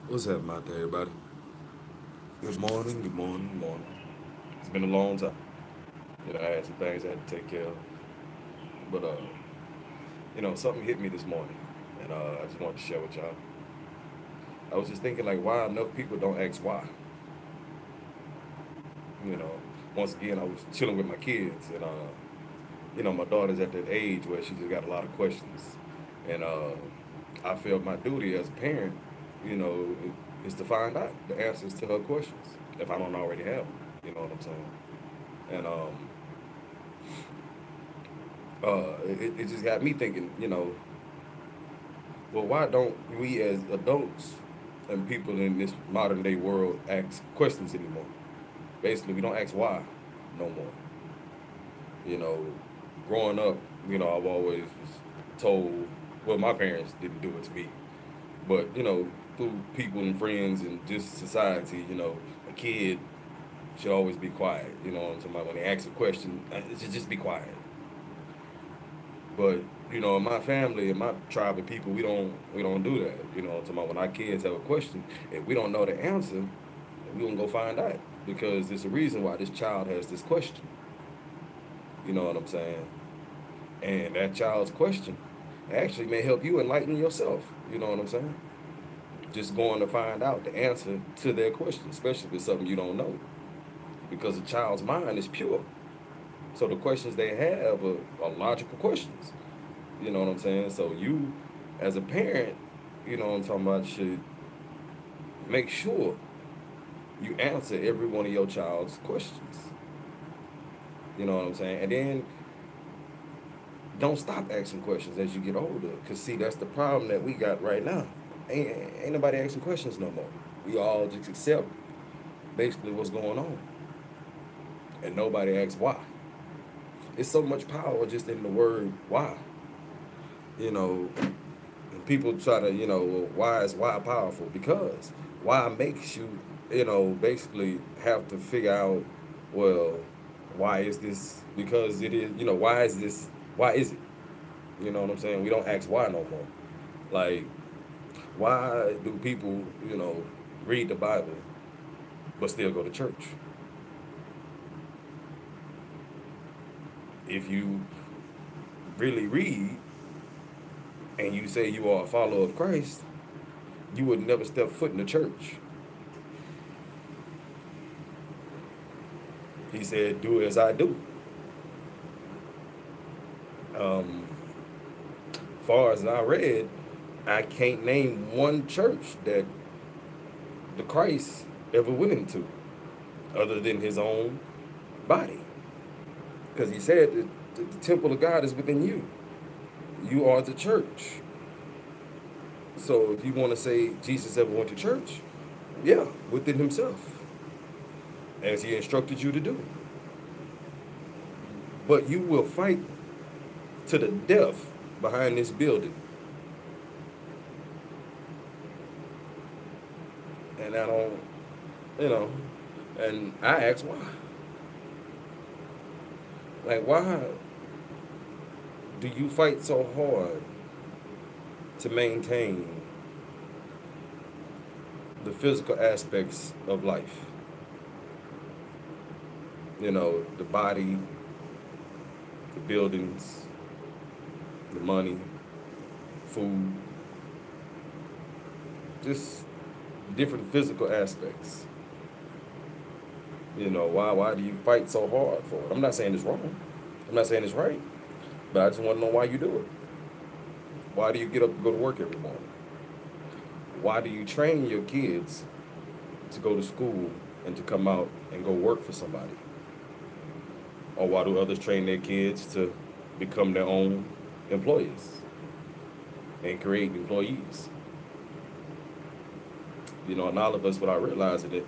What's happening out there, everybody? Good morning, good morning, good morning. It's been a long time. I had some things I had to take care of. But, something hit me this morning, and I just wanted to share with y'all. I was just thinking, like, why enough people don't ask why? You know, once again, I was chilling with my kids, and, my daughter's at that age where she just got a lot of questions. And I felt my duty as a parent, you know, is to find out the answers to her questions if I don't already have them. You know what I'm saying? And it just got me thinking, well, why don't we as adults and people in this modern day world ask questions anymore? Basically, we don't ask why no more. You know, growing up, I've always was told, well, my parents didn't do it to me, but, through people and friends and just society, a kid should always be quiet. You know what I'm talking about? When they ask a question, it should just be quiet. But in my family and my tribe of people, we don't do that. To my when our kids have a question, if we don't know the answer, we gonna go find out because there's a reason why this child has this question. You know what I'm saying? And that child's question actually may help you enlighten yourself. You know what I'm saying? Just going to find out the answer to their question, especially if it's something you don't know, because a child's mind is pure. So the questions they have are logical questions. You know what I'm saying? So you, as a parent, what I'm talking about, should make sure you answer every one of your child's questions. You know what I'm saying? And then don't stop asking questions as you get older. Cause see, that's the problem that we got right now. Ain't nobody asking questions no more. We all just accept basically what's going on, and nobody asks why. It's so much power just in the word why. You know, and people try to, well, why is why powerful? Because why makes you, basically have to figure out, well, why is this? Because it is, why is this? Why is it? You know what I'm saying? We don't ask why no more. Like, why do people, read the Bible but still go to church? If you really read and you say you are a follower of Christ, you would never step foot in the church. He said, "Do as I do." Far as I read, I can't name one church that the Christ ever went into, other than his own body, because he said that the temple of God is within you. You are the church. So if you want to say Jesus ever went to church, yeah, within himself, as he instructed you to do. But you will fight to the death behind this building. And I don't, you know, and I ask why. Like, why do you fight so hard to maintain the physical aspects of life? The body, the buildings, the money, food, just different physical aspects. Why do you fight so hard for it? I'm not saying it's wrong. I'm not saying it's right. But I just want to know why you do it. Why do you get up and go to work every morning? Why do you train your kids to go to school and to come out and go work for somebody? Or why do others train their kids to become their own employees and create employees? And all of us, without realizing it,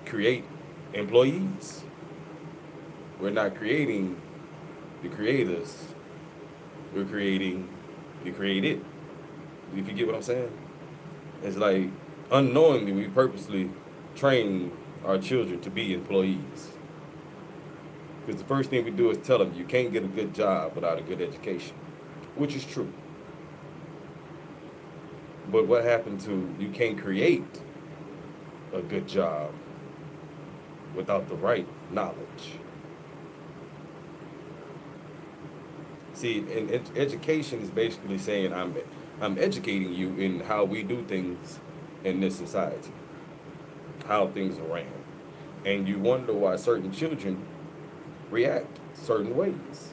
create employees. We're not creating the creators. We're creating the created. If you get what I'm saying? It's like unknowingly we purposely train our children to be employees. Because the first thing we do is tell them you can't get a good job without a good education, which is true. But what happened to you can't create a good job without the right knowledge. See, and education is basically saying I'm educating you in how we do things in this society, how things are ran, and you wonder why certain children react certain ways.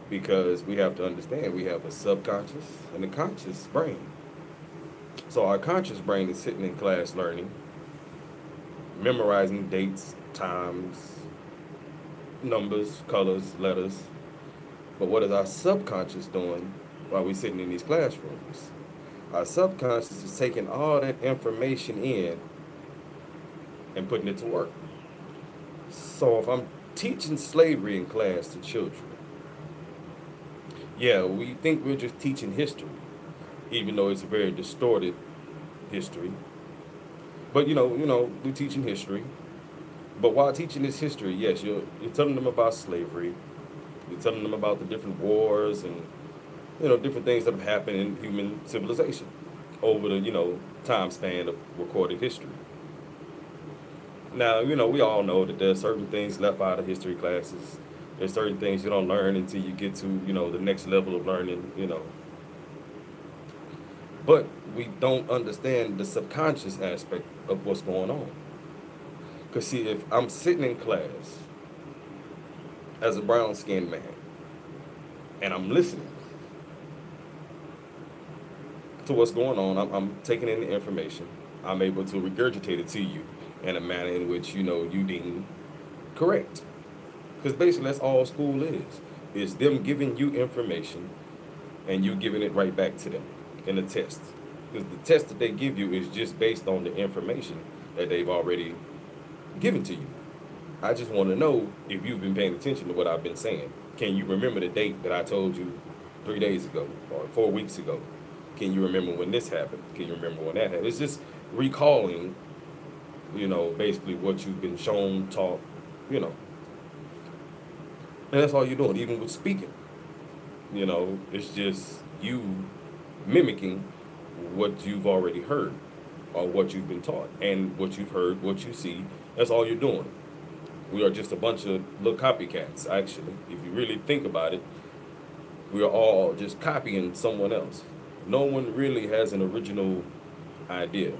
Because we have to understand we have a subconscious and a conscious brain. So our conscious brain is sitting in class learning, memorizing dates, times, numbers, colors, letters. But what is our subconscious doing while we're sitting in these classrooms? Our subconscious is taking all that information in and putting it to work. So if I'm teaching slavery in class to children, yeah, we think we're just teaching history, even though it's a very distorted history. But we're teaching history. But while teaching this history, yes, you're telling them about slavery. You're telling them about the different wars and different things that have happened in human civilization over the time span of recorded history. Now, we all know that there's certain things left out of history classes. There's certain things you don't learn until you get to the next level of learning. But we don't understand the subconscious aspect of what's going on. Because, see, if I'm sitting in class as a brown skinned man and I'm listening to what's going on, I'm taking in the information, I'm able to regurgitate it to you in a manner in which you deem correct. Because basically that's all school is them giving you information and you giving it right back to them in a test. Because the test that they give you is just based on the information that they've already given to you. I just want to know if you've been paying attention to what I've been saying. Can you remember the date that I told you 3 days ago or 4 weeks ago? Can you remember when this happened? Can you remember when that happened? It's just recalling, basically what you've been shown, taught, And that's all you're doing, even with speaking. It's just you mimicking what you've already heard or what you've been taught and what you've heard, what you see. That's all you're doing. We are just a bunch of little copycats, actually. If you really think about it, we are all just copying someone else. No one really has an original idea.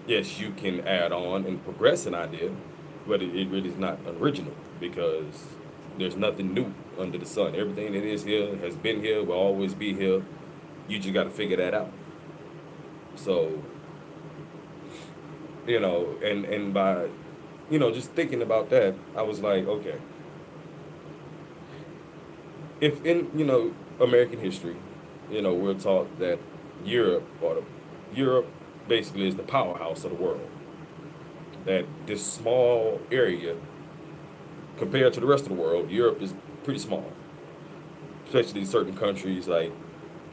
Yes, you can add on and progress an idea, but it really is not original because there's nothing new under the sun. Everything that is here has been here, will always be here. You just got to figure that out. So, and by, just thinking about that, I was like, okay, if in, American history, we're taught that Europe basically is the powerhouse of the world. That this small area, compared to the rest of the world, Europe is pretty small. Especially certain countries like,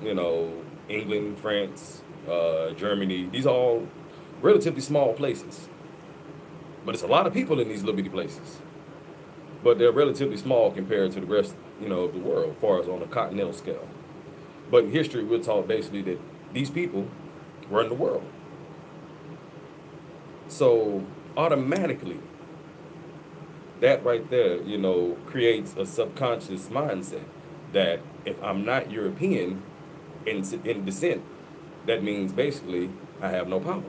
England, France, Germany. These are all relatively small places. But it's a lot of people in these little bitty places. But they're relatively small compared to the rest, of the world, as far as on a continental scale. But in history, we're taught basically that these people run the world. So automatically, that right there, creates a subconscious mindset that if I'm not European in descent, that means basically I have no power.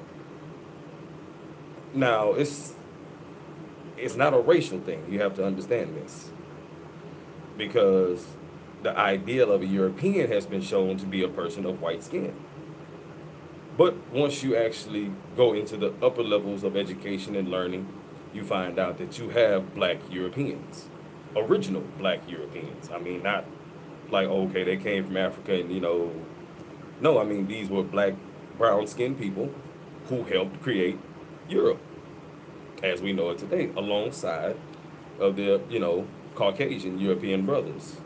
Now, it's not a racial thing. You have to understand this. Because the ideal of a European has been shown to be a person of white skin. But once you actually go into the upper levels of education and learning, you find out that you have black Europeans, original black Europeans. I mean, not like, okay, they came from Africa and, no, I mean, these were black, brown-skinned people who helped create Europe as we know it today, alongside of their, Caucasian European brothers.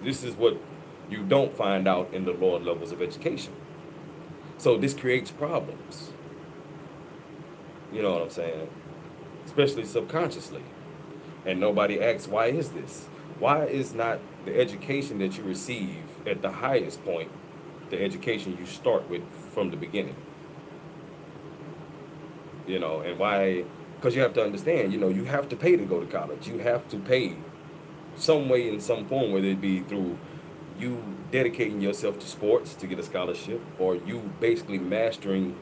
This is what you don't find out in the lower levels of education. So this creates problems. You know what I'm saying? Especially subconsciously. And nobody asks, why is this? Why is not the education that you receive at the highest point the education you start with from the beginning. And why? Because you have to understand, you have to pay to go to college. You have to pay some way in some form, whether it be through you dedicating yourself to sports to get a scholarship, or you basically mastering,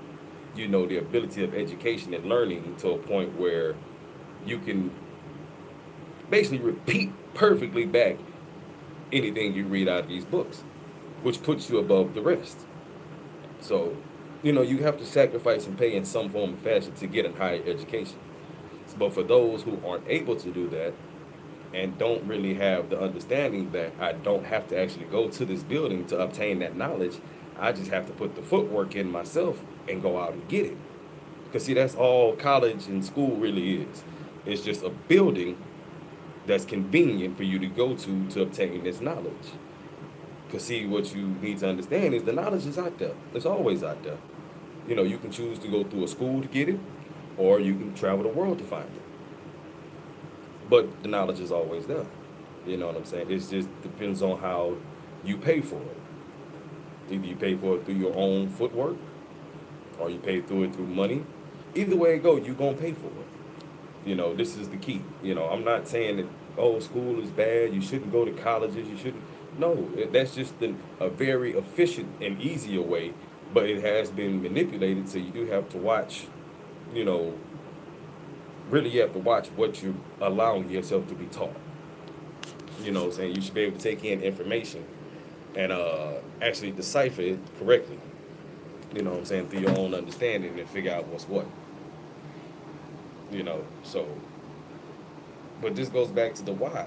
the ability of education and learning to a point where you can basically repeat perfectly back anything you read out of these books, which puts you above the rest. So, you have to sacrifice and pay in some form of fashion to get a higher education. But for those who aren't able to do that and don't really have the understanding that I don't have to actually go to this building to obtain that knowledge, I just have to put the footwork in myself and go out and get it. Because, see, that's all college and school really is. It's just a building that's convenient for you to go to obtain this knowledge. Because, see, what you need to understand is the knowledge is out there. It's always out there. You can choose to go through a school to get it, or you can travel the world to find it. But the knowledge is always there. You know what I'm saying? It just depends on how you pay for it. Either you pay for it through your own footwork, or you pay through it through money. Either way it go, you're going to pay for it. This is the key. I'm not saying that, oh, school is bad, you shouldn't go to colleges, you shouldn't. No, that's just a very efficient and easier way, but it has been manipulated, so you do have to watch, you know, really you have to watch what you're allowing yourself to be taught. What I'm saying? You should be able to take in information and actually decipher it correctly. What I'm saying? Through your own understanding and figure out what's what. So, but this goes back to the why.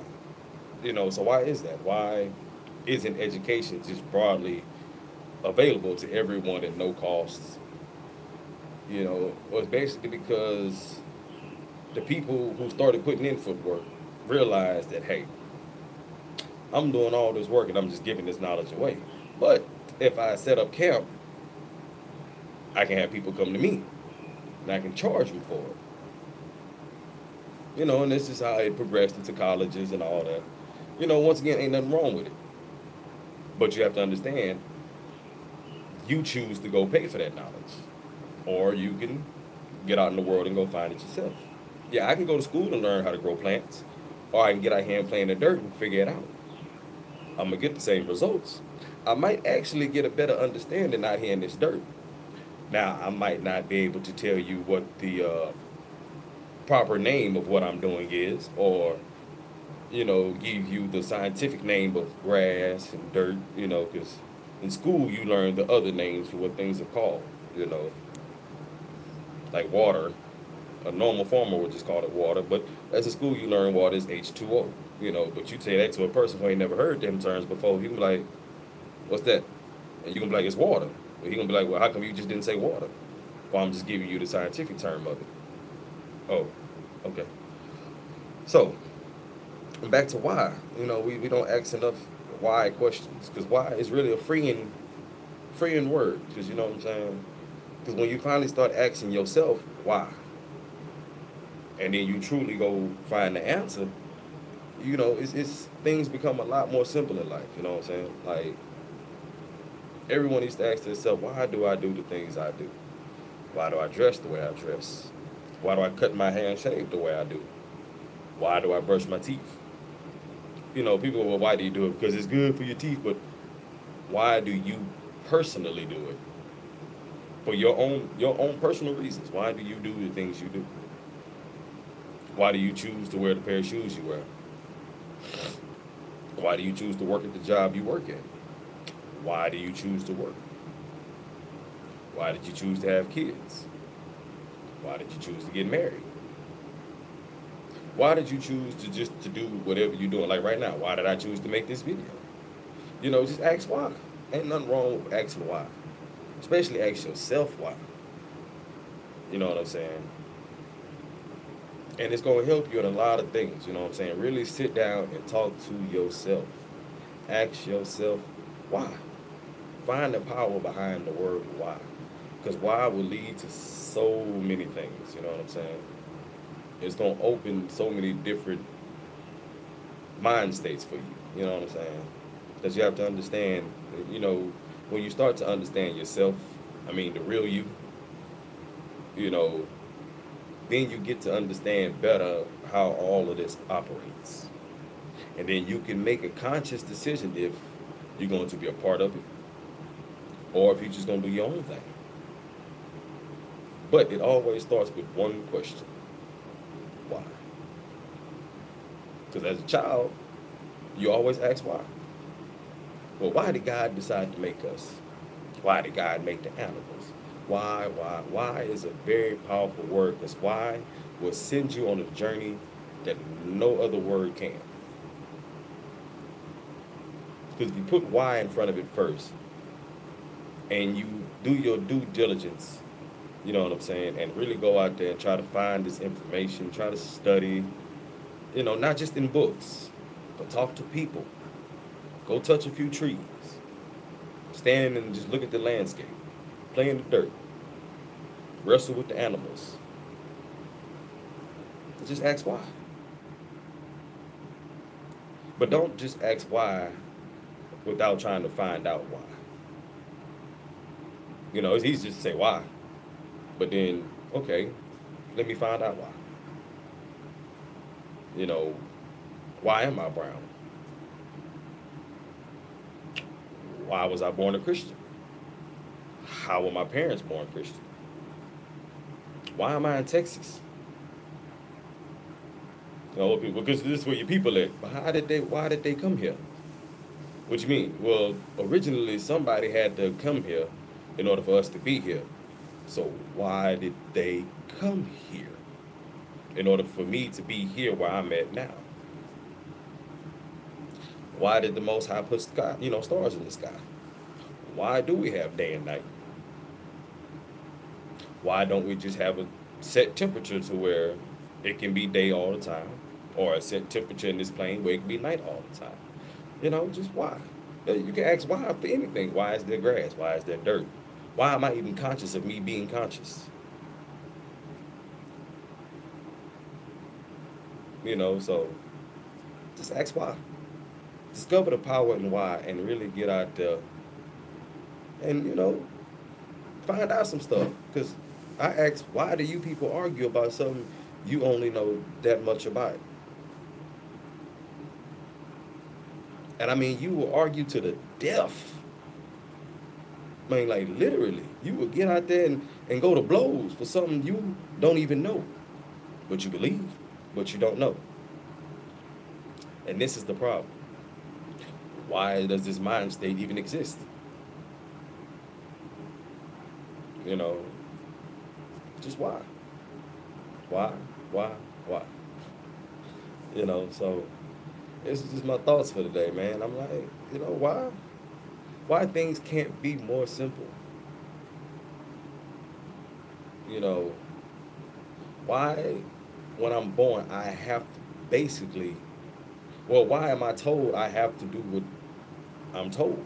So why is that? Why isn't education just broadly available to everyone at no costs? Well, it's basically because the people who started putting in footwork realized that, hey, I'm doing all this work and I'm just giving this knowledge away. But if I set up camp, I can have people come to me and I can charge them for it. And this is how it progressed into colleges and all that. Once again, ain't nothing wrong with it. But you have to understand, you choose to go pay for that knowledge. Or you can get out in the world and go find it yourself. Yeah, I can go to school and learn how to grow plants. Or I can get out here and play in the dirt and figure it out. I'm going to get the same results. I might actually get a better understanding out here in this dirt. Now, I might not be able to tell you what the proper name of what I'm doing is, or, give you the scientific name of grass and dirt, because in school you learn the other names for what things are called, like water. A normal farmer would just call it water, but as a school you learn water is H2O, but you say that to a person who ain't never heard them terms before, he can be like, what's that? And you can be like, it's water. He gonna be like, well, how come you just didn't say water? Well, I'm just giving you the scientific term of it. Oh, okay. So, back to why. We don't ask enough why questions, because why is really a freeing word, because you know what I'm saying? Because when you finally start asking yourself why, and then you truly go find the answer, it's things become a lot more simple in life. You know what I'm saying? Like, everyone needs to ask themselves, why do I do the things I do? Why do I dress the way I dress? Why do I cut my hair and shave the way I do? Why do I brush my teeth? People, well, why do you do it? Because it's good for your teeth, but why do you personally do it? For your own personal reasons. Why do you do the things you do? Why do you choose to wear the pair of shoes you wear? Why do you choose to work at the job you work at? Why do you choose to work? Why did you choose to have kids? Why did you choose to get married? Why did you choose to do whatever you're doing? Like right now, why did I choose to make this video? Just ask why. Ain't nothing wrong with asking why. Especially ask yourself why. You know what I'm saying? And it's going to help you in a lot of things. You know what I'm saying? Really sit down and talk to yourself. Ask yourself why. Find the power behind the word why. Because why will lead to so many things. You know what I'm saying? It's going to open so many different mind states for you. You know what I'm saying? Because you have to understand, when you start to understand yourself, I mean the real you, you know, then you get to understand better how all of this operates. And then you can make a conscious decision if you're going to be a part of it or if you're just going to do your own thing. But it always starts with one question: why? Because as a child, you always ask why. Well, why did God decide to make us? Why did God make the animals? Why is a very powerful word, because why will send you on a journey that no other word can. Because if you put why in front of it first and you do your due diligence, you know what I'm saying, and really go out there and try to find this information, try to study, not just in books, but talk to people. Go touch a few trees. Stand and just look at the landscape. Play in the dirt. Wrestle with the animals. Just ask why. But don't just ask why without trying to find out why. It's easy just to say why. But then, okay, let me find out why. Why am I brown? Why was I born a Christian? How were my parents born Christian? Why am I in Texas? Because this is where your people at. But why did they come here? What you mean? Well, originally somebody had to come here in order for us to be here. So why did they come here in order for me to be here where I'm at now? Why did the Most High put stars in the sky? Why do we have day and night? Why don't we just have a set temperature to where it can be day all the time, or a set temperature in this plane where it can be night all the time? Just why? You can ask why for anything. Why is there grass? Why is there dirt? Why am I even conscious of me being conscious? So just ask why. Discover the power in why and really get out there and, find out some stuff. Because I ask, why do you people argue about something you only know that much about? And I mean, you will argue to the death. I mean, like literally, you will get out there and go to blows for something you don't even know. But you believe, but you don't know. And this is the problem. Why does this mind state even exist? Just why? Why? So this is just my thoughts for today, man. I'm like, why? Why things can't be more simple? Why when I'm born I have to basically, why am I told I have to do what I'm told?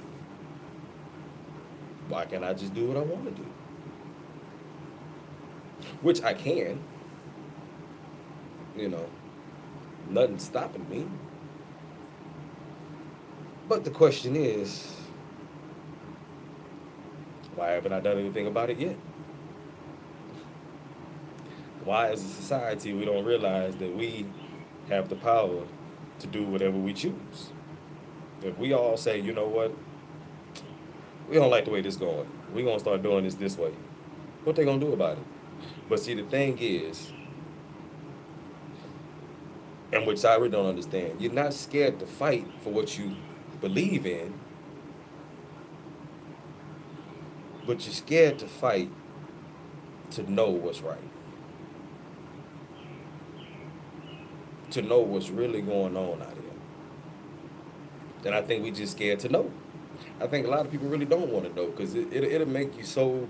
Why can't I just do what I want to do? Which I can. Nothing's stopping me. But the question is, why haven't I done anything about it yet? Why, as a society, we don't realize that we have the power to do whatever we choose? If we all say, you know what, we don't like the way this is going, we're going to start doing this way, what they going to do about it? But see, the thing is, and which I really don't understand, you're not scared to fight for what you believe in, but you're scared to fight to know what's right. To know what's really going on out here. And I think we just scared to know. I think a lot of people really don't want to know, because it'll make you so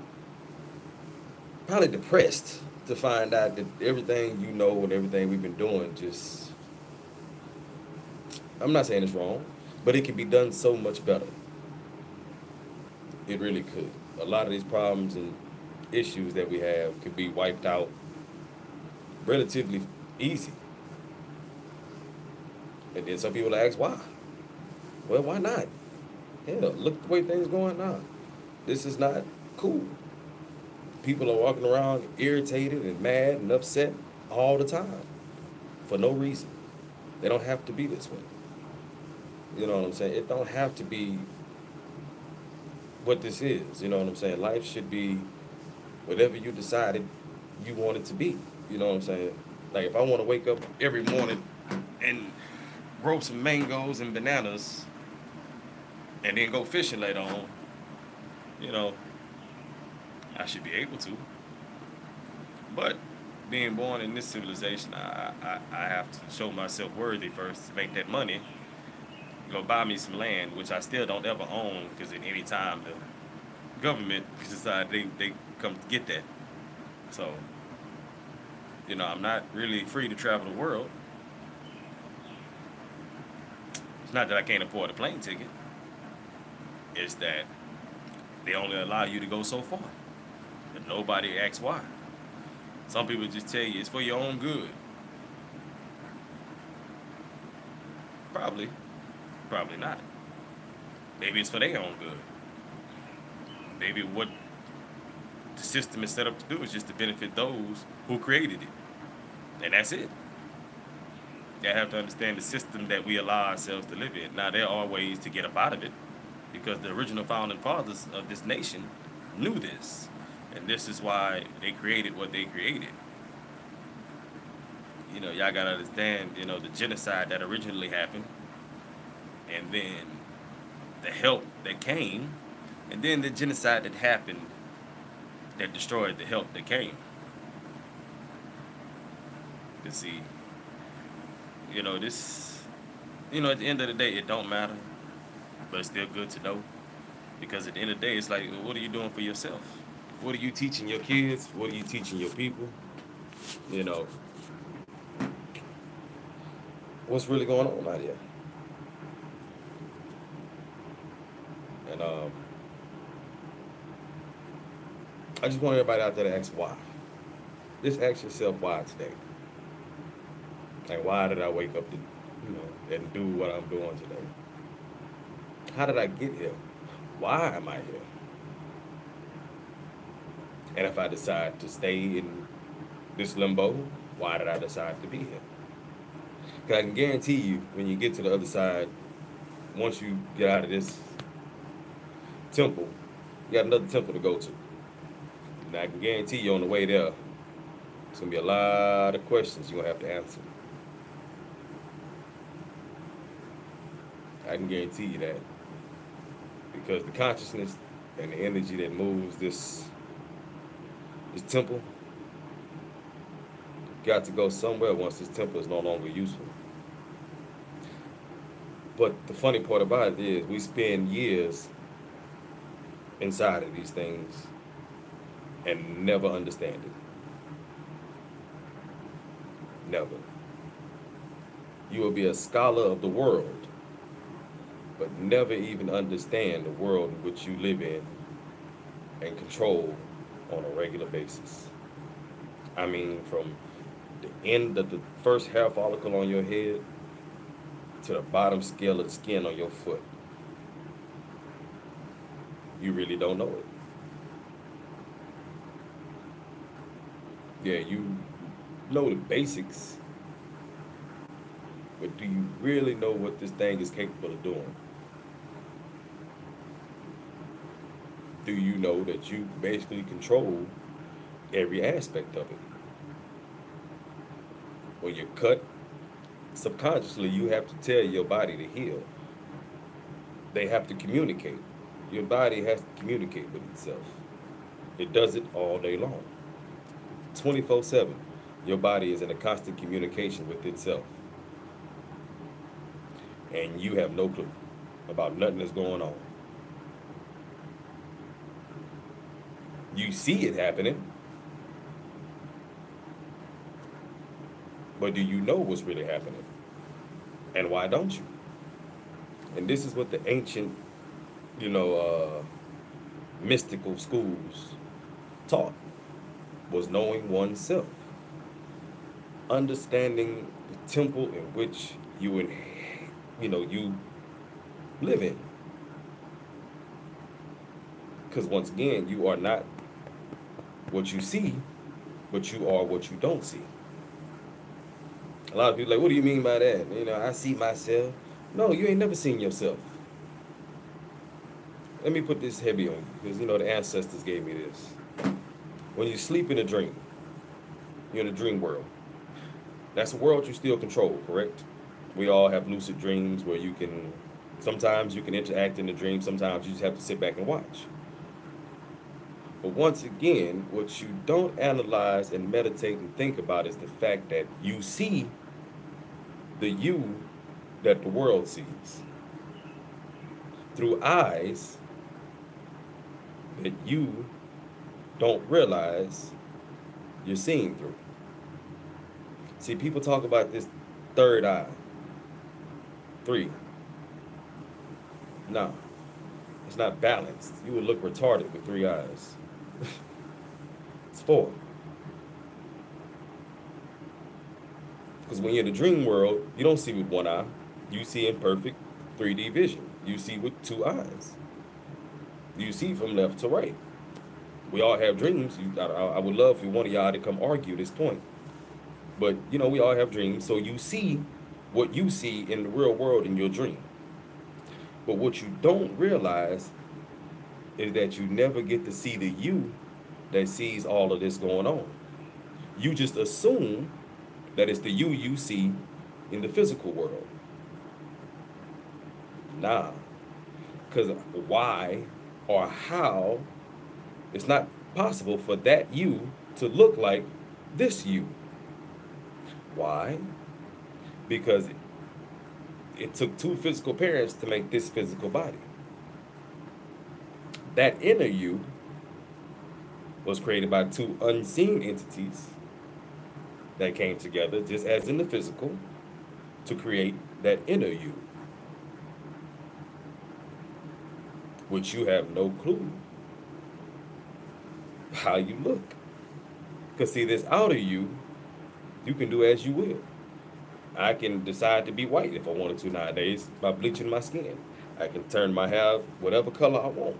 probably depressed to find out that everything you know and everything we've been doing just, I'm not saying it's wrong, but it could be done so much better. It really could. A lot of these problems and issues that we have could be wiped out relatively easy. And then some people ask why. Well, why not? Hell, look at the way things going now. This is not cool. People are walking around irritated and mad and upset all the time for no reason. They don't have to be this way. You know what I'm saying? It don't have to be what this is. You know what I'm saying? Life should be whatever you decided you want it to be. You know what I'm saying? Like if I want to wake up every morning and grow some mangoes and bananas and then go fishing later on, you know, I should be able to. But being born in this civilization, I have to show myself worthy first to make that money. Go buy me some land, which I still don't ever own because at any time the government decide they come get that. So, I'm not really free to travel the world. It's not that I can't afford a plane ticket. It's that they only allow you to go so far. And nobody asks why. Some people just tell you it's for your own good. Probably. Probably not. Maybe it's for their own good. Maybe what the system is set up to do is just to benefit those who created it. And that's it. You have to understand the system that we allow ourselves to live in. Now, there are ways to get up out of it because the original founding fathers of this nation knew this. And this is why they created what they created. Y'all got to understand, the genocide that originally happened, and then the help that came, and then the genocide that happened that destroyed the help that came. You see, this, at the end of the day, it don't matter, but it's still good to know. Because at the end of the day, it's like, what are you doing for yourself? What are you teaching your kids? What are you teaching your people? What's really going on out here? And I just want everybody out there to ask why. Just ask yourself why today. Like, why did I wake up to, and do what I'm doing today? How did I get here? Why am I here? And if I decide to stay in this limbo, why did I decide to be here? Because I can guarantee you, when you get to the other side, once you get out of this temple, you got another temple to go to. And I can guarantee you on the way there, it's going to be a lot of questions you're going to have to answer. I can guarantee you that. Because the consciousness and the energy that moves this temple got to go somewhere once this temple is no longer useful. But the funny part about it is we spend years inside of these things and never understand it. Never. You will be a scholar of the world, but never even understand the world in which you live in and control on a regular basis. I mean, from the end of the first hair follicle on your head to the bottom scale of the skin on your foot. You really don't know it. Yeah, you know the basics, but do you really know what this thing is capable of doing? Do you know that you basically control every aspect of it? When you're cut, subconsciously you have to tell your body to heal. They have to communicate. Your body has to communicate with itself. It does it all day long. 24/7. Your body is in a constant communication with itself. And you have no clue about nothing that's going on. You see it happening, but do you know what's really happening? And why don't you? And this is what the ancient, mystical schools taught, was knowing oneself. Understanding the temple in which you live in. Because once again, you are not what you see, but you are what you don't see. A lot of people are like, what do you mean by that? You know, I see myself. No, you ain't never seen yourself. Let me put this heavy on you, because you know the ancestors gave me this. When you sleep in a dream, you're in a dream world. That's a world you still control, correct? We all have lucid dreams where you can, sometimes you can interact in the dream, sometimes you just have to sit back and watch. But once again, what you don't analyze and meditate and think about is the fact that you see the you that the world sees through eyes that you don't realize you're seeing through. See, people talk about this third eye. 3. No, it's not balanced. You would look retarded with 3 eyes. It's 4. Because when you're in the dream world, you don't see with 1 eye. You see in perfect 3D vision. You see with 2 eyes. You see from left to right. We all have dreams. I would love for one of y'all to come argue this point. But, you know, we all have dreams. So you see what you see in the real world in your dream. But what you don't realize is that you never get to see the you that sees all of this going on. You just assume that it's the you see in the physical world. Nah. Because why or how, it's not possible for that you to look like this you. Why? Because it took 2 physical parents to make this physical body. That inner you was created by 2 unseen entities that came together, just as in the physical, to create that inner you, which you have no clue how you look. Because see, this outer you can do as you will. I can decide to be white if I wanted to nowadays by bleaching my skin. I can turn my hair whatever color I want.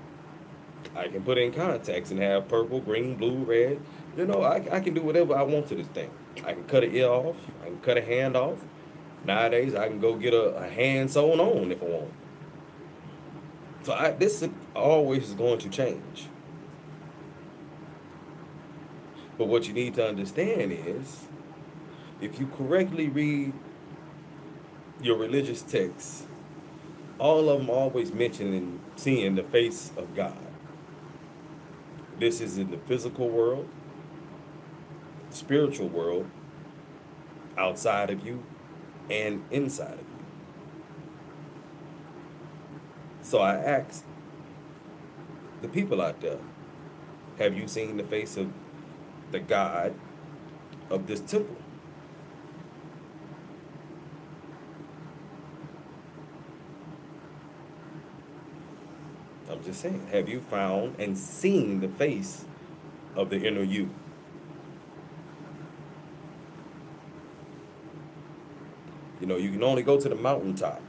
I can put in contacts and have purple, green, blue, red. You know, I can do whatever I want to this thing. I can cut an ear off. I can cut a hand off. Nowadays, I can go get a hand sewn on if I want. So this always is going to change. But what you need to understand is, if you correctly read your religious texts, all of them always mentioning seeing the face of God. This is in the physical world, spiritual world, outside of you, and inside of you. So I asked the people out there, have you seen the face of the God of this temple? I'm just saying, have you found and seen the face of the inner you? You know, you can only go to the mountaintop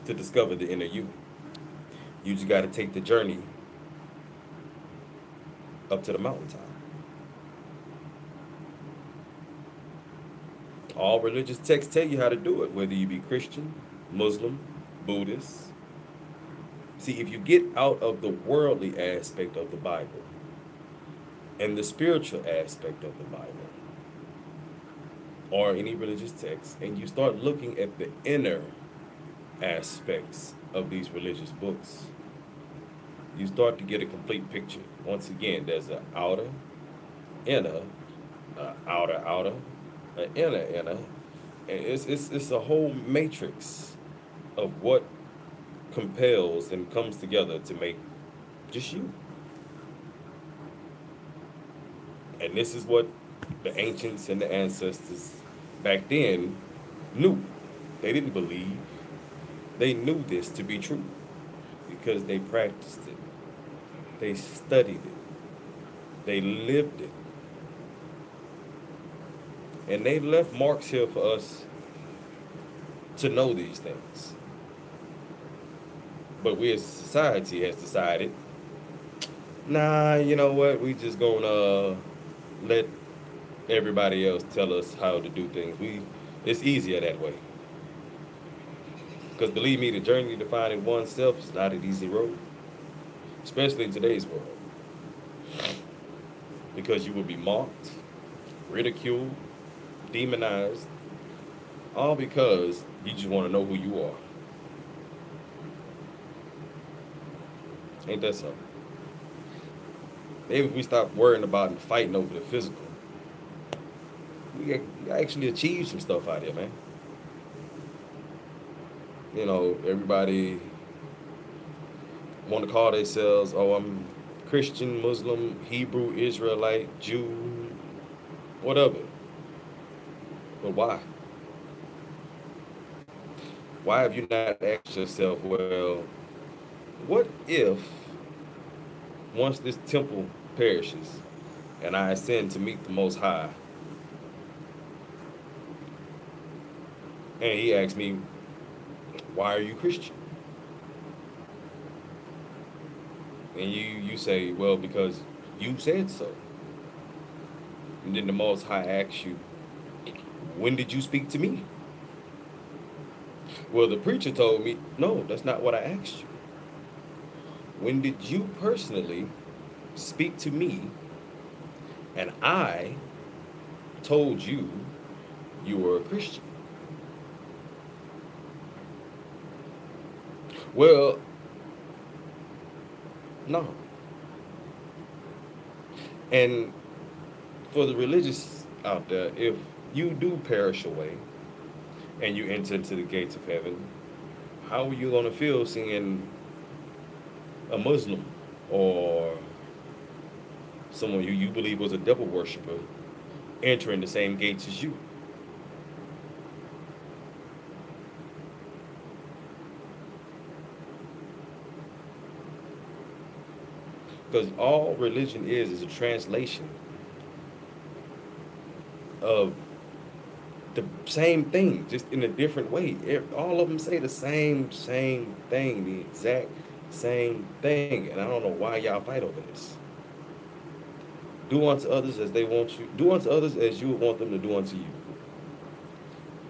to discover the inner you. You just got to take the journey up to the mountaintop. All religious texts tell you how to do it, whether you be Christian, Muslim, Buddhist. See, if you get out of the worldly aspect of the Bible and the spiritual aspect of the Bible or any religious text, and you start looking at the inner aspects of these religious books, you start to get a complete picture. Once again, there's an outer, inner, outer, an inner. And it's a whole matrix of what compels and comes together to make just you. And this is what the ancients and the ancestors back then knew. They didn't believe. They knew this to be true because they practiced it. They studied it. They lived it. And they left marks here for us to know these things. But we as a society has decided, nah, you know what? We just gonna let everybody else tell us how to do things. It's easier that way. Because believe me, the journey to finding oneself is not an easy road, especially in today's world. Because you will be mocked, ridiculed, demonized, all because you just want to know who you are. Ain't that something? Maybe if we stop worrying about and fighting over the physical, we actually achieve some stuff out here, man. You know, everybody want to call themselves, oh, I'm Christian, Muslim, Hebrew, Israelite, Jew, whatever. But why? Why have you not asked yourself, well, what if once this temple perishes and I ascend to meet the Most High, and he asks me, why are you Christian? And you say, well, because you said so. And then the Most High asks you, when did you speak to me? Well, the preacher told me, no, that's not what I asked you. When did you personally speak to me and I told you you were a Christian? Well, no. And for the religious out there, if you do perish away and you enter into the gates of heaven, how are you going to feel seeing a Muslim or someone who you believe was a devil worshiper entering the same gates as you? Because all religion is a translation of the same thing, just in a different way. All of them say the same thing, the exact same thing. And I don't know why y'all fight over this. Do unto others as they want you. Do unto others as you would want them to do unto you.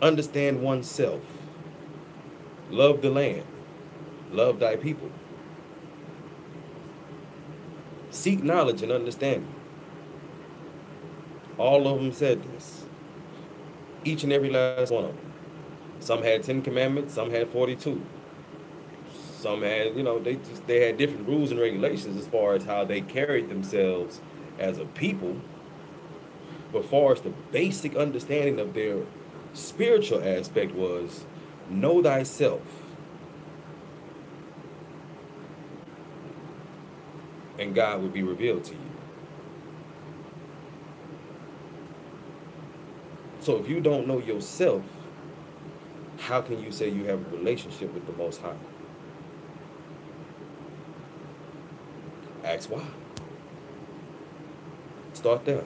Understand oneself. Love the land. Love thy people. Seek knowledge and understanding. All of them said this. Each and every last one of them. Some had 10 commandments, some had 42. Some had, they had different rules and regulations as far as how they carried themselves as a people. But as far as the basic understanding of their spiritual aspect was, know thyself. And God will be revealed to you. So if you don't know yourself, how can you say you have a relationship with the Most High? Ask why. Start there.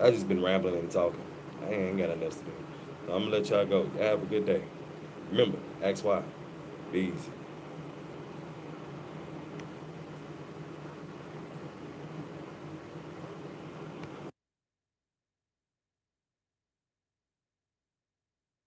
I just been rambling and talking. I ain't got nothing else to do. So I'm gonna let y'all go. Have a good day. Remember, ask why. Be easy.